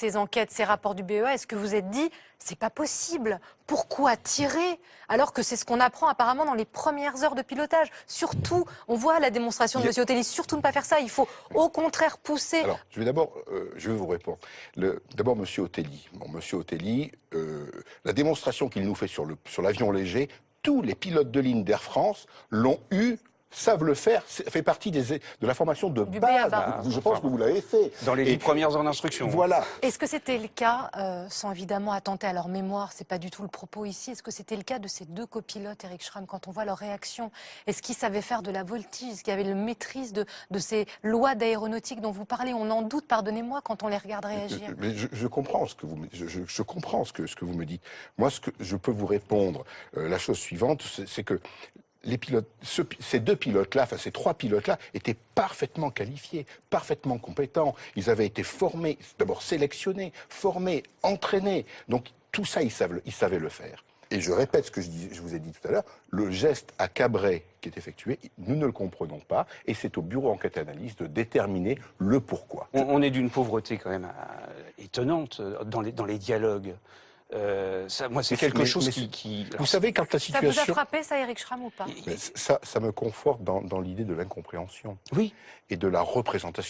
ces enquêtes, ces rapports du BEA, est-ce que vous êtes dit, c'est pas possible? Pourquoi tirer? Alors que c'est ce qu'on apprend apparemment dans les premières heures de pilotage. Surtout, on voit la démonstration de M. Otelli, surtout ne pas faire ça. Il faut au contraire pousser. Alors, je vais vous répondre. D'abord, M. Otelli. Bon, M. Otelli, la démonstration qu'il nous fait sur l'avion léger, tous les pilotes de ligne d'Air France l'ont eu, savent le faire, fait partie de la formation de base. Je pense que vous l'avez fait. Dans les premières heures d'instruction. Voilà. Est-ce que c'était le cas, sans évidemment attenter à leur mémoire, c'est pas du tout le propos ici, est-ce que c'était le cas de ces deux copilotes, Eric Schramm, quand on voit leur réaction? Est-ce qu'ils savaient faire de la voltige? Est-ce qu'il y avait le maîtrise de ces lois d'aéronautique dont vous parlez? On en doute, pardonnez-moi, quand on les regarde réagir. Mais je comprends ce que vous, je comprends ce que vous me dites. Moi, ce que je peux vous répondre, la chose suivante, c'est que les pilotes, ces deux pilotes-là, enfin ces trois pilotes-là, étaient parfaitement qualifiés, parfaitement compétents. Ils avaient été formés, d'abord sélectionnés, formés, entraînés. Donc tout ça, ils savaient le faire. Et je répète ce que je vous ai dit tout à l'heure, le geste à Cabret qui est effectué, nous ne le comprenons pas, et c'est au bureau enquête analyse de déterminer le pourquoi. On est d'une pauvreté quand même étonnante dans les dialogues. Moi, c'est quelque chose qui... Vous savez, quand la situation... Ça vous a frappé, ça, Eric Schramm, ou pas? Ça me conforte dans l'idée de l'incompréhension. Oui. Et de la représentation.